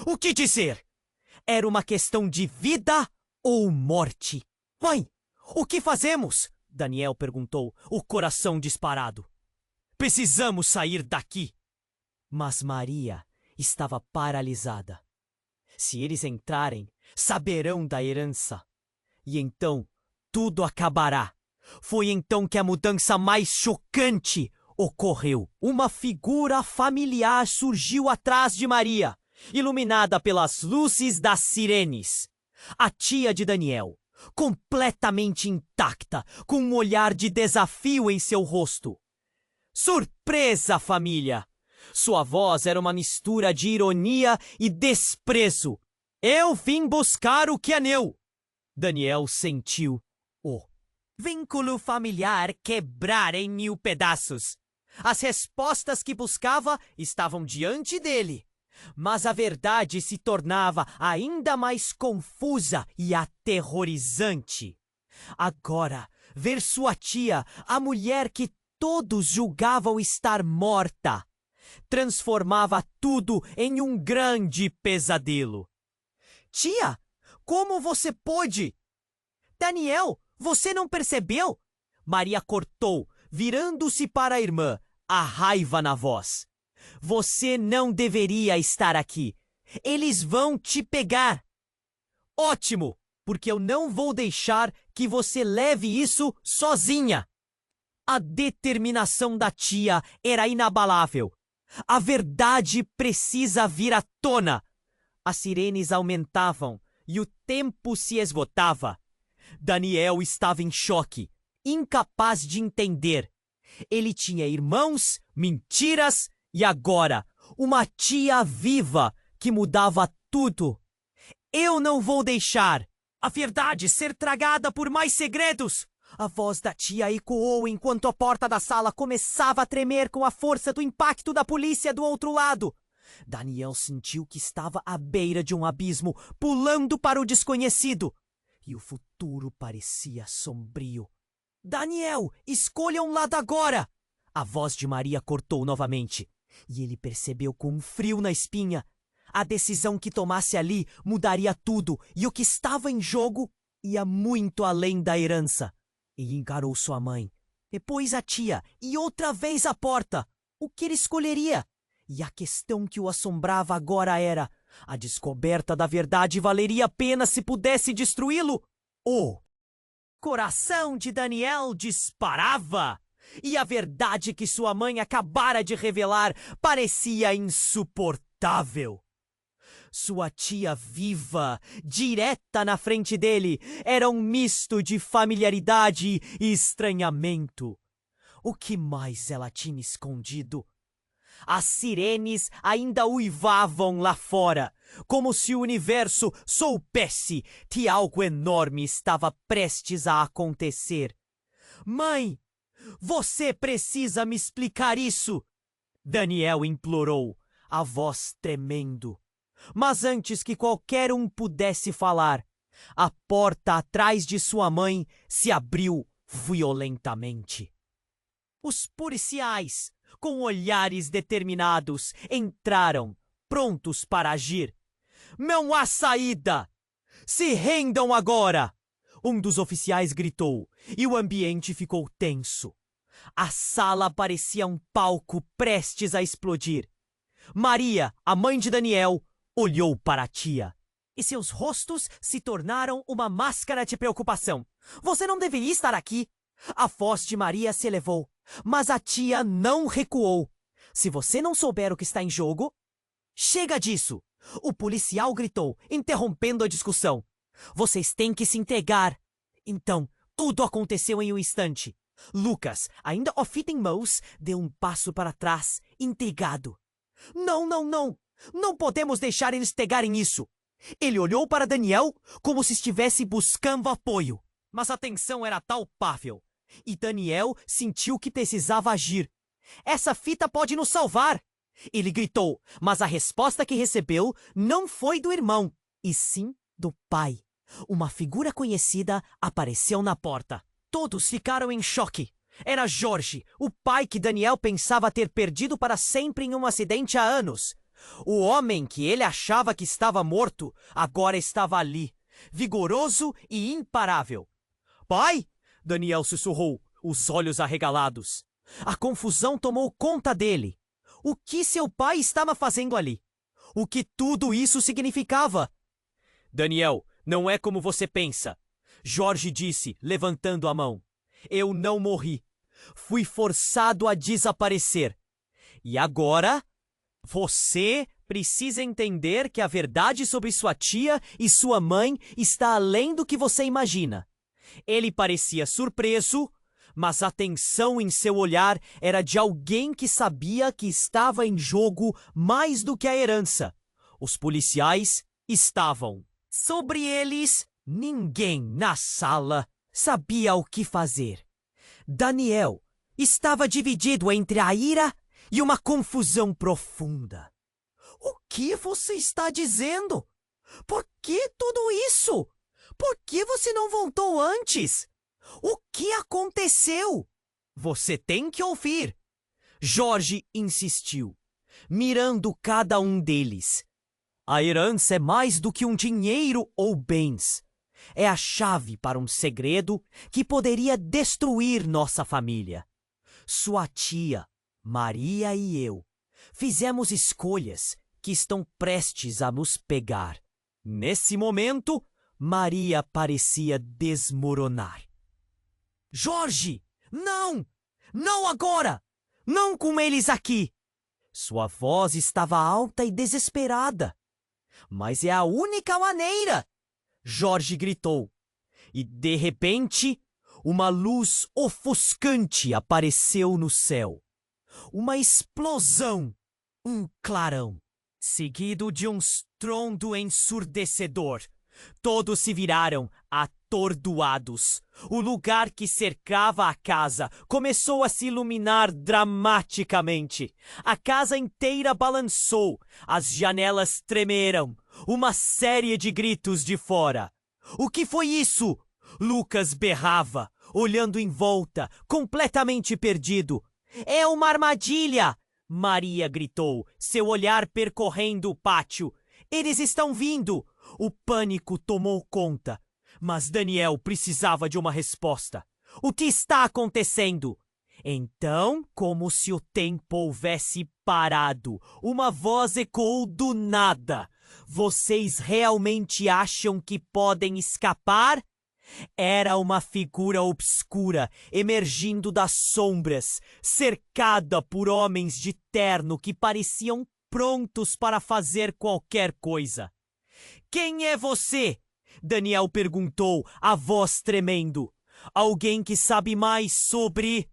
O que dizer? Era uma questão de vida ou morte. Mãe, o que fazemos? Daniel perguntou, o coração disparado. Precisamos sair daqui. Mas Maria estava paralisada. Se eles entrarem, saberão da herança. E então, tudo acabará. Foi então que a mudança mais chocante ocorreu. Uma figura familiar surgiu atrás de Maria, iluminada pelas luzes das sirenes. A tia de Daniel, completamente intacta, com um olhar de desafio em seu rosto. Surpresa, família! Sua voz era uma mistura de ironia e desprezo. Eu vim buscar o que é meu. Daniel sentiu o vínculo familiar quebrar em 1000 pedaços. As respostas que buscava estavam diante dele, mas a verdade se tornava ainda mais confusa e aterrorizante. Agora, ver sua tia, a mulher que todos julgavam estar morta, transformava tudo em um grande pesadelo. Tia, como você pôde? Daniel, você não percebeu? Maria cortou, virando-se para a irmã, a raiva na voz. Você não deveria estar aqui. Eles vão te pegar. Ótimo, porque eu não vou deixar que você leve isso sozinha. A determinação da tia era inabalável. A verdade precisa vir à tona. As sirenes aumentavam e o tempo se esgotava. Daniel estava em choque, incapaz de entender. Ele tinha irmãos, mentiras e agora uma tia viva que mudava tudo. Eu não vou deixar a verdade ser tragada por mais segredos. A voz da tia ecoou enquanto a porta da sala começava a tremer com a força do impacto da polícia do outro lado. Daniel sentiu que estava à beira de um abismo, pulando para o desconhecido. E o futuro parecia sombrio. Daniel, escolha um lado agora! A voz de Maria cortou novamente. E ele percebeu com um frio na espinha. A decisão que tomasse ali mudaria tudo, e o que estava em jogo ia muito além da herança. E encarou sua mãe, depois a tia e outra vez a porta. O que ele escolheria? E a questão que o assombrava agora era: a descoberta da verdade valeria a pena se pudesse destruí-lo? O coração de Daniel disparava, e a verdade que sua mãe acabara de revelar parecia insuportável. Sua tia viva, direta na frente dele, era um misto de familiaridade e estranhamento. O que mais ela tinha escondido? As sirenes ainda uivavam lá fora, como se o universo soubesse que algo enorme estava prestes a acontecer. Mãe, você precisa me explicar isso! Daniel implorou, a voz tremendo. Mas antes que qualquer um pudesse falar, a porta atrás de sua mãe se abriu violentamente. Os policiais, com olhares determinados, entraram, prontos para agir. Não há saída! Se rendam agora! Um dos oficiais gritou, e o ambiente ficou tenso. A sala parecia um palco prestes a explodir. Maria, a mãe de Daniel, olhou para a tia, e seus rostos se tornaram uma máscara de preocupação. Você não deveria estar aqui! A voz de Maria se elevou, mas a tia não recuou. Se você não souber o que está em jogo... Chega disso! O policial gritou, interrompendo a discussão. Vocês têm que se entregar. Então, tudo aconteceu em um instante. Lucas, ainda o fita em mãos, deu um passo para trás, intrigado. Não, não, não! Não podemos deixar eles pegarem isso! Ele olhou para Daniel como se estivesse buscando apoio. Mas a tensão era palpável. E Daniel sentiu que precisava agir. Essa fita pode nos salvar! Ele gritou, mas a resposta que recebeu não foi do irmão, e sim do pai. Uma figura conhecida apareceu na porta. Todos ficaram em choque. Era Jorge, o pai que Daniel pensava ter perdido para sempre em um acidente há anos. O homem que ele achava que estava morto, agora estava ali, vigoroso e imparável. Pai! Daniel sussurrou, os olhos arregalados. A confusão tomou conta dele. O que seu pai estava fazendo ali? O que tudo isso significava? Daniel, não é como você pensa. Jorge disse, levantando a mão. Eu não morri. Fui forçado a desaparecer. E agora, você precisa entender que a verdade sobre sua tia e sua mãe está além do que você imagina. Ele parecia surpreso, mas a tensão em seu olhar era de alguém que sabia que estava em jogo mais do que a herança. Os policiais estavam. Sobre eles, ninguém na sala sabia o que fazer. Daniel estava dividido entre a ira e uma confusão profunda. O que você está dizendo? Por que tudo isso? Por que você não voltou antes? O que aconteceu? Você tem que ouvir. Jorge insistiu, mirando cada um deles. A herança é mais do que um dinheiro ou bens. É a chave para um segredo que poderia destruir nossa família. Sua tia, Maria e eu fizemos escolhas que estão prestes a nos pegar. Nesse momento, Maria parecia desmoronar. Jorge! Não! Não agora! Não com eles aqui! Sua voz estava alta e desesperada. Mas é a única maneira! Jorge gritou. E, de repente, uma luz ofuscante apareceu no céu. Uma explosão, um clarão, seguido de um estrondo ensurdecedor. Todos se viraram, atordoados. O lugar que cercava a casa começou a se iluminar dramaticamente. A casa inteira balançou, as janelas tremeram. Uma série de gritos de fora. O que foi isso? Lucas berrava, olhando em volta, completamente perdido. É uma armadilha! Maria gritou, seu olhar percorrendo o pátio. Eles estão vindo! O pânico tomou conta. Mas Daniel precisava de uma resposta. O que está acontecendo? Então, como se o tempo houvesse parado, uma voz ecoou do nada. Vocês realmente acham que podem escapar? Era uma figura obscura, emergindo das sombras, cercada por homens de terno que pareciam prontos para fazer qualquer coisa. Quem é você? Daniel perguntou, a voz tremendo. Alguém que sabe mais sobre...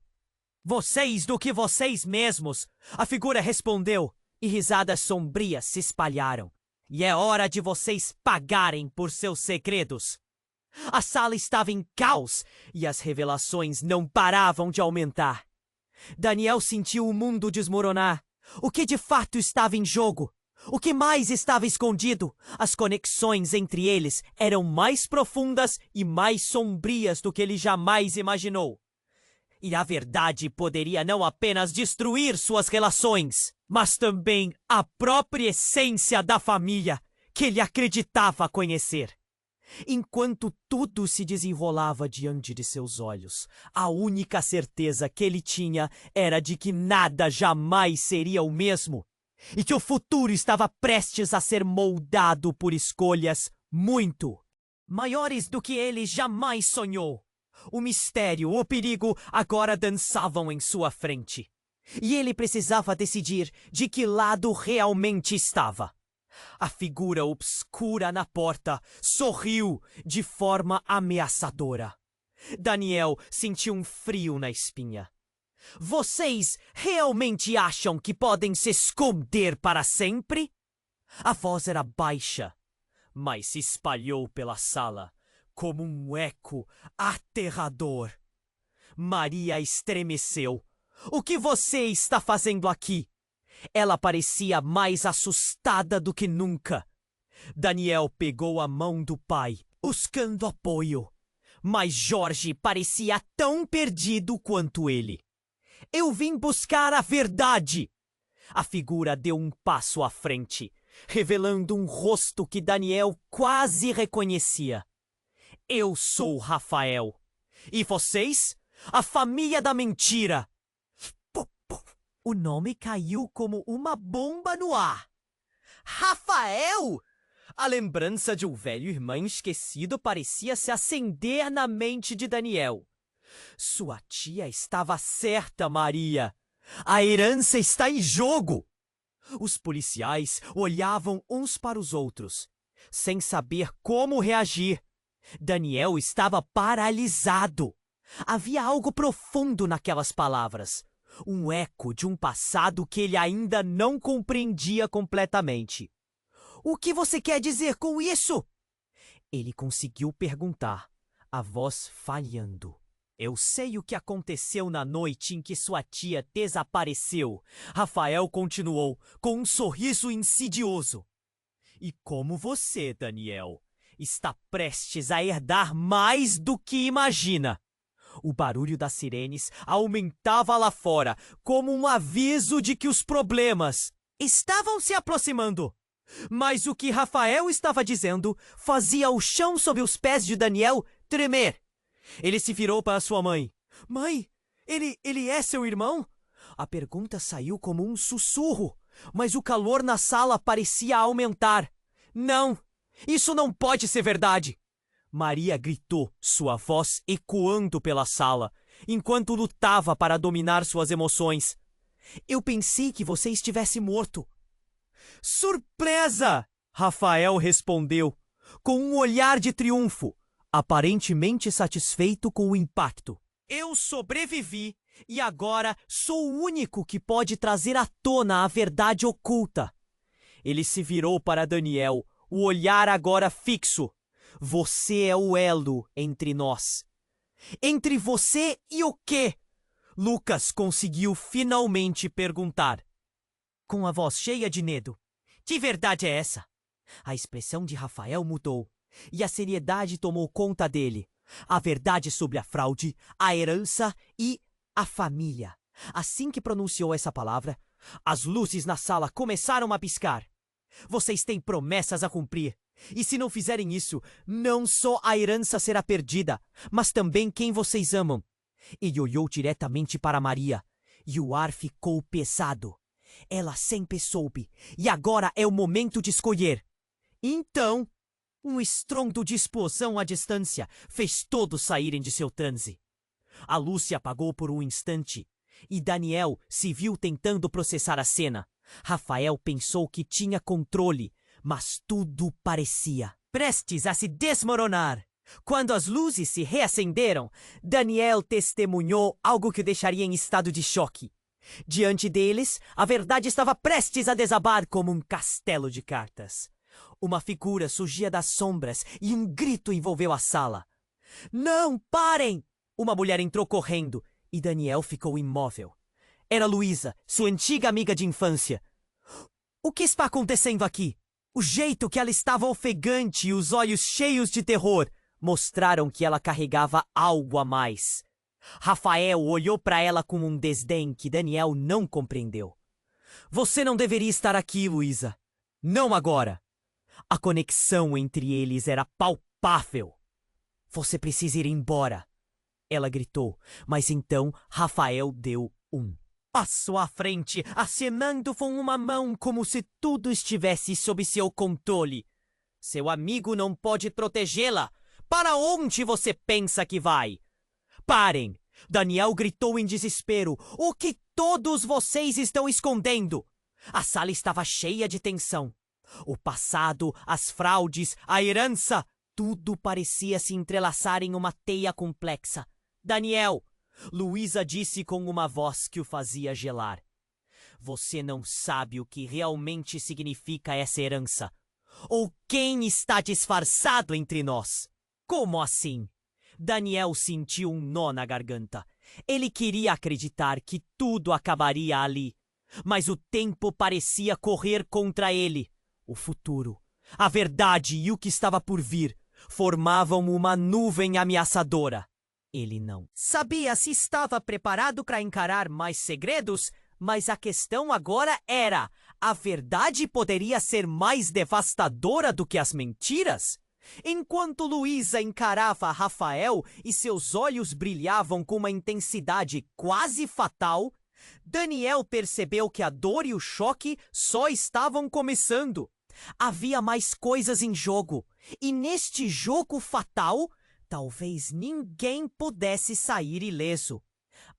Vocês do que vocês mesmos, a figura respondeu, e risadas sombrias se espalharam. E é hora de vocês pagarem por seus segredos. A sala estava em caos e as revelações não paravam de aumentar. Daniel sentiu o mundo desmoronar. O que de fato estava em jogo? O que mais estava escondido? As conexões entre eles eram mais profundas e mais sombrias do que ele jamais imaginou. E a verdade poderia não apenas destruir suas relações, mas também a própria essência da família que ele acreditava conhecer. Enquanto tudo se desenrolava diante de seus olhos, a única certeza que ele tinha era de que nada jamais seria o mesmo e que o futuro estava prestes a ser moldado por escolhas muito maiores do que ele jamais sonhou. O mistério, o perigo agora dançavam em sua frente. E ele precisava decidir de que lado realmente estava. A figura obscura na porta sorriu de forma ameaçadora. Daniel sentiu um frio na espinha. Vocês realmente acham que podem se esconder para sempre? A voz era baixa, mas se espalhou pela sala como um eco aterrador. Maria estremeceu. O que você está fazendo aqui? Ela parecia mais assustada do que nunca. Daniel pegou a mão do pai, buscando apoio. Mas Jorge parecia tão perdido quanto ele. Eu vim buscar a verdade. A figura deu um passo à frente, revelando um rosto que Daniel quase reconhecia. Eu sou Rafael. E vocês? A família da mentira. O nome caiu como uma bomba no ar. Rafael! A lembrança de um velho irmão esquecido parecia se acender na mente de Daniel. Sua tia estava certa, Maria. A herança está em jogo. Os policiais olhavam uns para os outros, sem saber como reagir. Daniel estava paralisado. Havia algo profundo naquelas palavras. Um eco de um passado que ele ainda não compreendia completamente. O que você quer dizer com isso? Ele conseguiu perguntar, a voz falhando. Eu sei o que aconteceu na noite em que sua tia desapareceu. Rafael continuou, com um sorriso insidioso. E como você, Daniel, está prestes a herdar mais do que imagina. O barulho das sirenes aumentava lá fora, como um aviso de que os problemas estavam se aproximando. Mas o que Rafael estava dizendo fazia o chão sob os pés de Daniel tremer. Ele se virou para sua mãe. Mãe, ele é seu irmão? A pergunta saiu como um sussurro, mas o calor na sala parecia aumentar. Não, isso não pode ser verdade. Maria gritou, sua voz ecoando pela sala, enquanto lutava para dominar suas emoções. Eu pensei que você estivesse morto. Surpresa! Rafael respondeu, com um olhar de triunfo, aparentemente satisfeito com o impacto. Eu sobrevivi e agora sou o único que pode trazer à tona a verdade oculta. Ele se virou para Daniel, o olhar agora fixo. Você é o elo entre nós. Entre você e o quê? Lucas conseguiu finalmente perguntar, com a voz cheia de medo. Que verdade é essa? A expressão de Rafael mudou, e a seriedade tomou conta dele. A verdade sobre a fraude, a herança e a família. Assim que pronunciou essa palavra, as luzes na sala começaram a piscar. Vocês têm promessas a cumprir. E se não fizerem isso, não só a herança será perdida, mas também quem vocês amam. Ele olhou diretamente para Maria, e o ar ficou pesado. Ela sempre soube, e agora é o momento de escolher. Então, um estrondo de explosão à distância fez todos saírem de seu transe. A luz se apagou por um instante, e Daniel se viu tentando processar a cena. Rafael pensou que tinha controle, mas tudo parecia prestes a se desmoronar. Quando as luzes se reacenderam, Daniel testemunhou algo que o deixaria em estado de choque. Diante deles, a verdade estava prestes a desabar como um castelo de cartas. Uma figura surgia das sombras e um grito envolveu a sala. Não, parem! Uma mulher entrou correndo e Daniel ficou imóvel. Era Luísa, sua antiga amiga de infância. O que está acontecendo aqui? O jeito que ela estava ofegante e os olhos cheios de terror mostraram que ela carregava algo a mais. Rafael olhou para ela com um desdém que Daniel não compreendeu. Você não deveria estar aqui, Luísa. Não agora. A conexão entre eles era palpável. Você precisa ir embora. Ela gritou, mas então Rafael deu um passo à frente, acenando com uma mão como se tudo estivesse sob seu controle. Seu amigo não pode protegê-la. Para onde você pensa que vai? Parem! Daniel gritou em desespero. O que todos vocês estão escondendo? A sala estava cheia de tensão. O passado, as fraudes, a herança, tudo parecia se entrelaçar em uma teia complexa. Daniel! Luísa disse com uma voz que o fazia gelar. Você não sabe o que realmente significa essa herança. Ou quem está disfarçado entre nós. Como assim? Daniel sentiu um nó na garganta. Ele queria acreditar que tudo acabaria ali, mas o tempo parecia correr contra ele. O futuro, a verdade e o que estava por vir formavam uma nuvem ameaçadora. Ele não sabia se estava preparado para encarar mais segredos, mas a questão agora era: a verdade poderia ser mais devastadora do que as mentiras? Enquanto Luísa encarava Rafael e seus olhos brilhavam com uma intensidade quase fatal, Daniel percebeu que a dor e o choque só estavam começando. Havia mais coisas em jogo, e neste jogo fatal, talvez ninguém pudesse sair ileso.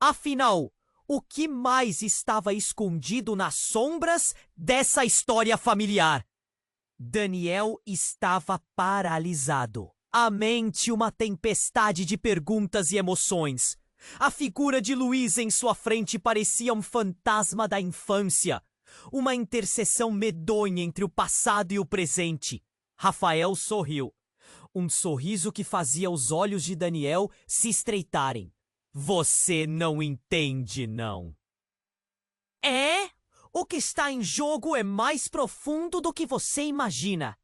Afinal, o que mais estava escondido nas sombras dessa história familiar? Daniel estava paralisado. A mente uma tempestade de perguntas e emoções. A figura de Luísa em sua frente parecia um fantasma da infância. Uma interseção medonha entre o passado e o presente. Rafael sorriu. Um sorriso que fazia os olhos de Daniel se estreitarem. Você não entende, não. É? O que está em jogo é mais profundo do que você imagina.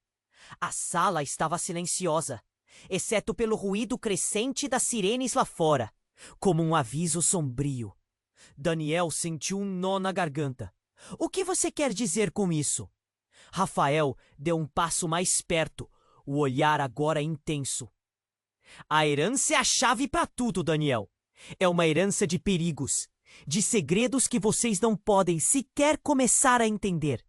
A sala estava silenciosa, exceto pelo ruído crescente das sirenes lá fora, como um aviso sombrio. Daniel sentiu um nó na garganta. O que você quer dizer com isso? Rafael deu um passo mais perto, o olhar agora intenso. A herança é a chave para tudo, Daniel. É uma herança de perigos, de segredos que vocês não podem sequer começar a entender.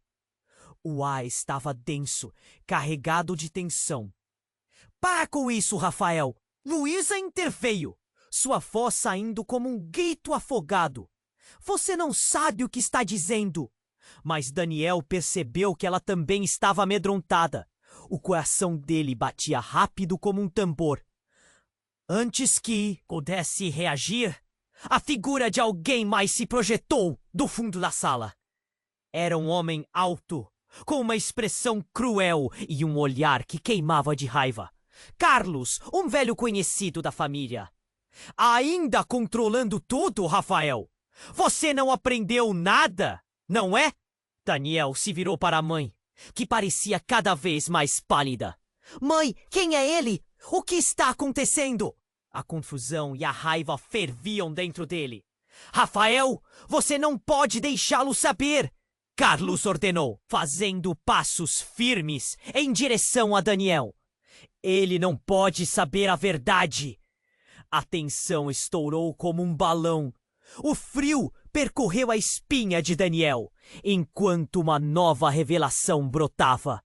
O ar estava denso, carregado de tensão. Para com isso, Rafael! Luísa interveio, sua voz saindo como um grito afogado. Você não sabe o que está dizendo. Mas Daniel percebeu que ela também estava amedrontada. O coração dele batia rápido como um tambor. Antes que pudesse reagir, a figura de alguém mais se projetou do fundo da sala. Era um homem alto, com uma expressão cruel e um olhar que queimava de raiva. Carlos, um velho conhecido da família. Ainda controlando tudo, Rafael? Você não aprendeu nada, não é? Daniel se virou para a mãe, que parecia cada vez mais pálida. Mãe, quem é ele? O que está acontecendo? A confusão e a raiva ferviam dentro dele. Rafael, você não pode deixá-lo saber! Carlos ordenou, fazendo passos firmes em direção a Daniel. Ele não pode saber a verdade. A tensão estourou como um balão. O frio percorreu a espinha de Daniel, enquanto uma nova revelação brotava.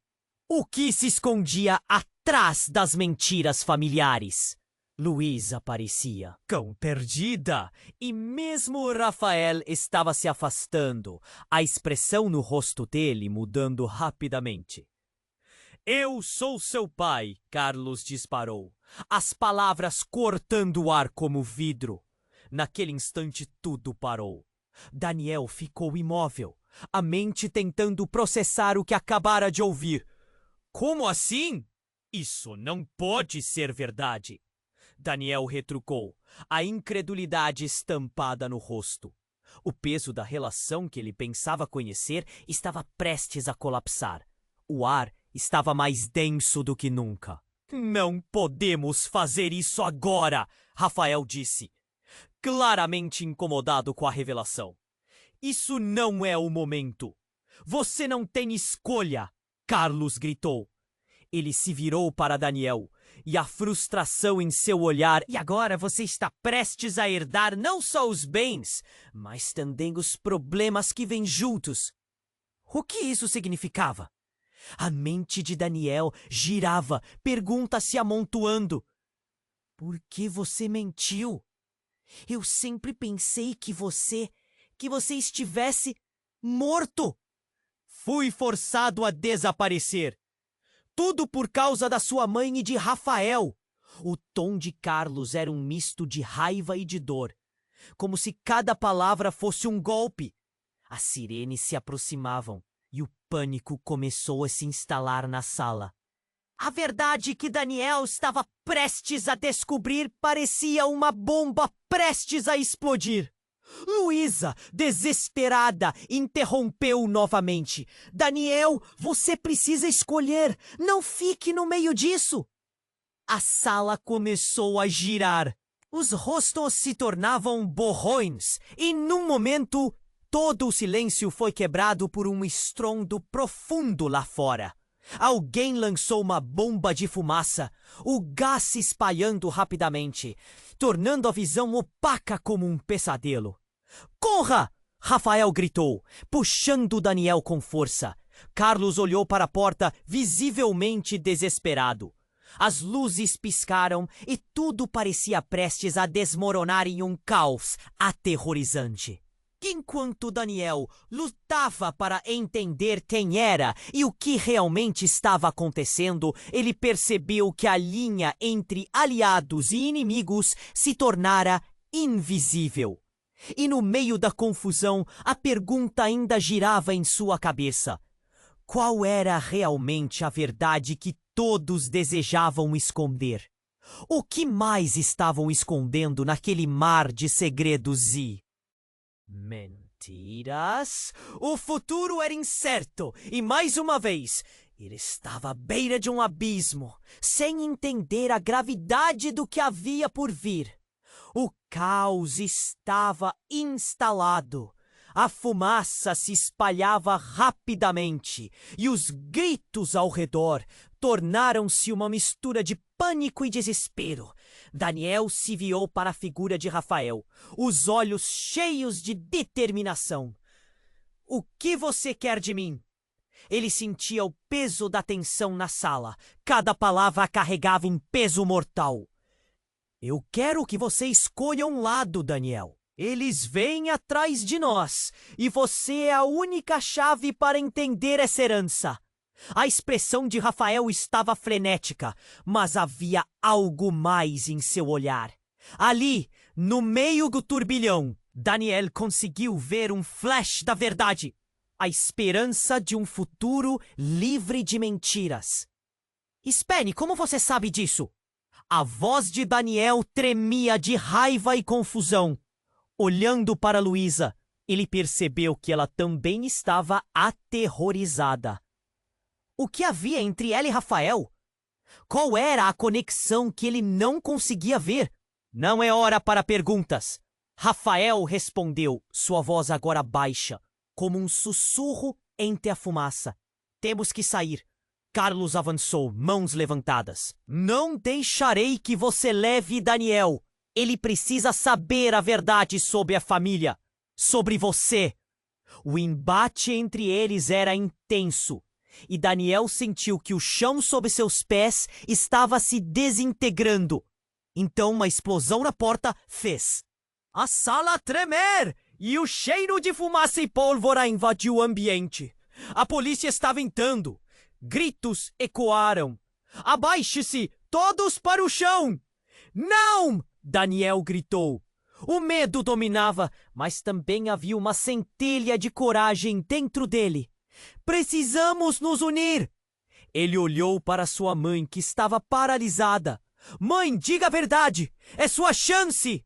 O que se escondia atrás das mentiras familiares? Luísa parecia tão perdida, e mesmo Rafael estava se afastando, a expressão no rosto dele mudando rapidamente. Eu sou seu pai, Carlos disparou, as palavras cortando o ar como vidro. Naquele instante tudo parou. Daniel ficou imóvel, a mente tentando processar o que acabara de ouvir. Como assim? Isso não pode ser verdade. Daniel retrucou, a incredulidade estampada no rosto. O peso da relação que ele pensava conhecer estava prestes a colapsar. O ar estava mais denso do que nunca. Não podemos fazer isso agora, Rafael disse, claramente incomodado com a revelação. Isso não é o momento. Você não tem escolha, Carlos gritou. Ele se virou para Daniel, e a frustração em seu olhar. E agora você está prestes a herdar não só os bens, mas também os problemas que vêm juntos. O que isso significava? A mente de Daniel girava, perguntas se amontoando. Por que você mentiu? Eu sempre pensei que você estivesse morto. Fui forçado a desaparecer. Tudo por causa da sua mãe e de Rafael. O tom de Carlos era um misto de raiva e de dor, como se cada palavra fosse um golpe. As sirenes se aproximavam e o pânico começou a se instalar na sala. A verdade que Daniel estava prestes a descobrir parecia uma bomba prestes a explodir. Luísa, desesperada, interrompeu novamente. Daniel, você precisa escolher. Não fique no meio disso. A sala começou a girar. Os rostos se tornavam borrões e, num momento, todo o silêncio foi quebrado por um estrondo profundo lá fora. Alguém lançou uma bomba de fumaça, o gás se espalhando rapidamente, tornando a visão opaca como um pesadelo. Corra! Rafael gritou, puxando Daniel com força. Carlos olhou para a porta, visivelmente desesperado. As luzes piscaram e tudo parecia prestes a desmoronar em um caos aterrorizante. Enquanto Daniel lutava para entender quem era e o que realmente estava acontecendo, ele percebeu que a linha entre aliados e inimigos se tornara invisível. E no meio da confusão, a pergunta ainda girava em sua cabeça. Qual era realmente a verdade que todos desejavam esconder? O que mais estavam escondendo naquele mar de segredos e mentiras? O futuro era incerto e, mais uma vez, ele estava à beira de um abismo, sem entender a gravidade do que havia por vir. O caos estava instalado. A fumaça se espalhava rapidamente e os gritos ao redor tornaram-se uma mistura de pânico e desespero. Daniel se virou para a figura de Rafael, os olhos cheios de determinação. O que você quer de mim? Ele sentia o peso da tensão na sala. Cada palavra carregava um peso mortal. Eu quero que você escolha um lado, Daniel. Eles vêm atrás de nós, e você é a única chave para entender essa herança. A expressão de Rafael estava frenética, mas havia algo mais em seu olhar. Ali, no meio do turbilhão, Daniel conseguiu ver um flash da verdade. A esperança de um futuro livre de mentiras. Espere, como você sabe disso? A voz de Daniel tremia de raiva e confusão. Olhando para Luísa, ele percebeu que ela também estava aterrorizada. O que havia entre ela e Rafael? Qual era a conexão que ele não conseguia ver? Não é hora para perguntas. Rafael respondeu, sua voz agora baixa, como um sussurro entre a fumaça. Temos que sair. Carlos avançou, mãos levantadas. Não deixarei que você leve Daniel. Ele precisa saber a verdade sobre a família, sobre você. O embate entre eles era intenso, e Daniel sentiu que o chão sob seus pés estava se desintegrando. Então uma explosão na porta fez a sala tremer, e o cheiro de fumaça e pólvora invadiu o ambiente. A polícia estava entrando. Gritos ecoaram. Abaixe-se, todos para o chão! Não! Daniel gritou. O medo dominava, mas também havia uma centelha de coragem dentro dele. Precisamos nos unir! Ele olhou para sua mãe, que estava paralisada. Mãe, diga a verdade! É sua chance!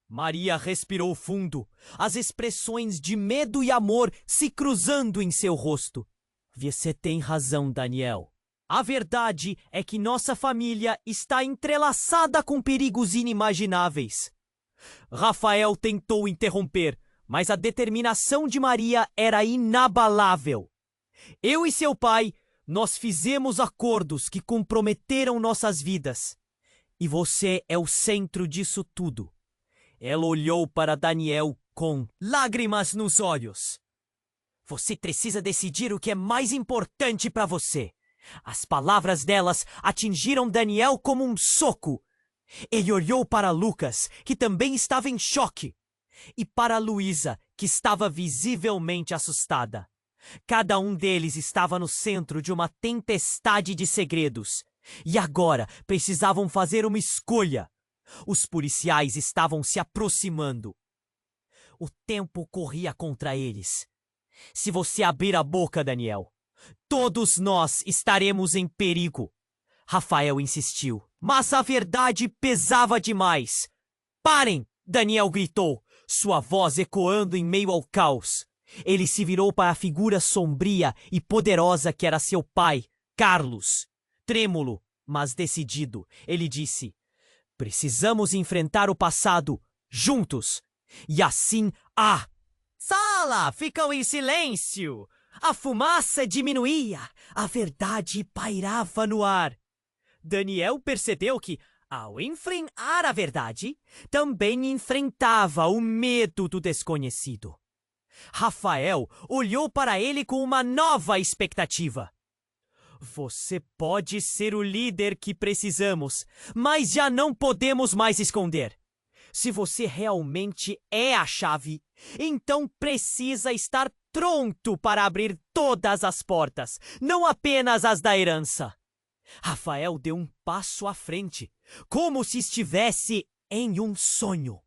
Maria respirou fundo, as expressões de medo e amor se cruzando em seu rosto. Você tem razão, Daniel. A verdade é que nossa família está entrelaçada com perigos inimagináveis. Rafael tentou interromper, mas a determinação de Maria era inabalável. Eu e seu pai, nós fizemos acordos que comprometeram nossas vidas. E você é o centro disso tudo. Ela olhou para Daniel com lágrimas nos olhos. Você precisa decidir o que é mais importante para você. As palavras delas atingiram Daniel como um soco. Ele olhou para Lucas, que também estava em choque, e para Luísa, que estava visivelmente assustada. Cada um deles estava no centro de uma tempestade de segredos, e agora precisavam fazer uma escolha. Os policiais estavam se aproximando. O tempo corria contra eles. Se você abrir a boca, Daniel, todos nós estaremos em perigo. Rafael insistiu, mas a verdade pesava demais. Parem! Daniel gritou, sua voz ecoando em meio ao caos. Ele se virou para a figura sombria e poderosa que era seu pai, Carlos. Trêmulo, mas decidido, ele disse: precisamos enfrentar o passado, juntos. E assim, Sala! Ficam em silêncio! A fumaça diminuía, a verdade pairava no ar. Daniel percebeu que, ao enfrentar a verdade, também enfrentava o medo do desconhecido. Rafael olhou para ele com uma nova expectativa. Você pode ser o líder que precisamos, mas já não podemos mais esconder. Se você realmente é a chave, então precisa estar pronto para abrir todas as portas, não apenas as da herança. Rafael deu um passo à frente, como se estivesse em um sonho.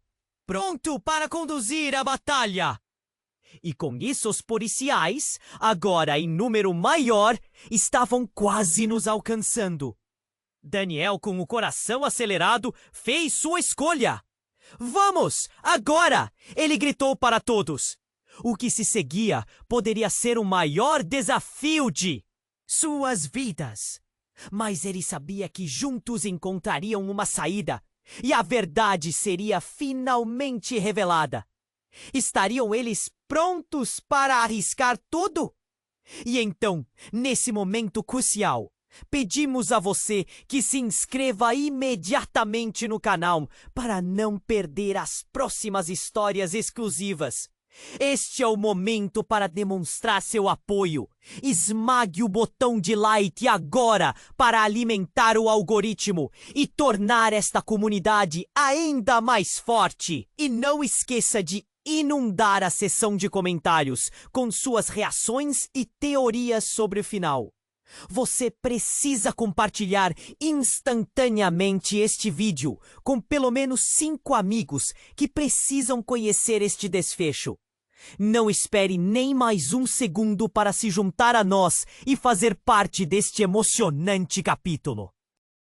Pronto para conduzir a batalha! E com isso os policiais, agora em número maior, estavam quase nos alcançando. Daniel, com o coração acelerado, fez sua escolha. Vamos, agora! Ele gritou para todos. O que se seguia poderia ser o maior desafio de suas vidas. Mas ele sabia que juntos encontrariam uma saída e a verdade seria finalmente revelada. Estariam eles prontos para arriscar tudo? E então, nesse momento crucial, pedimos a você que se inscreva imediatamente no canal para não perder as próximas histórias exclusivas. Este é o momento para demonstrar seu apoio. Esmague o botão de like agora para alimentar o algoritmo e tornar esta comunidade ainda mais forte. E não esqueça de inundar a seção de comentários com suas reações e teorias sobre o final. Você precisa compartilhar instantaneamente este vídeo com pelo menos 5 amigos que precisam conhecer este desfecho. Não espere nem mais um segundo para se juntar a nós e fazer parte deste emocionante capítulo.